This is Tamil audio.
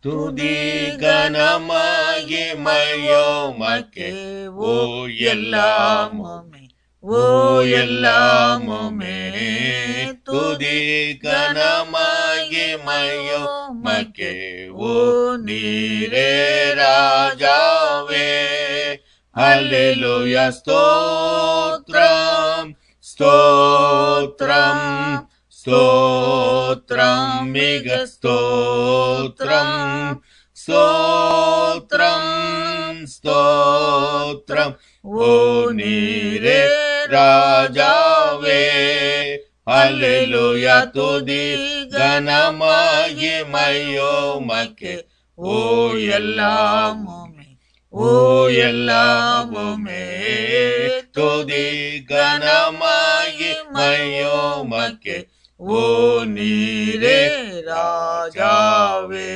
துதி கனமகிமையோமக்கே. ஓ எல்லாமுமே, ஓ எல்லாமுமே, துதி கனமகிமையோமக்கே. ஓ நீரே ராஜாவே. ஹல்லேலூயா ஸ்தோத்ரம் ஸ்தோத்ரம் ஸ்தோத்ரம் மிக ஸ்தோத்ரம் ஸ்தோத்ரம் ஸ்தோத்ரம். ஓ நீரே ராஜாவே. ஹல்லேலூயா துதி கனமகிமையோமக்கே. ஓ எல்லாமுமே, ஓ எல்லாமுமே, துதி கனமகிமையோமக்கே. ஓ நீரே ராஜாவே.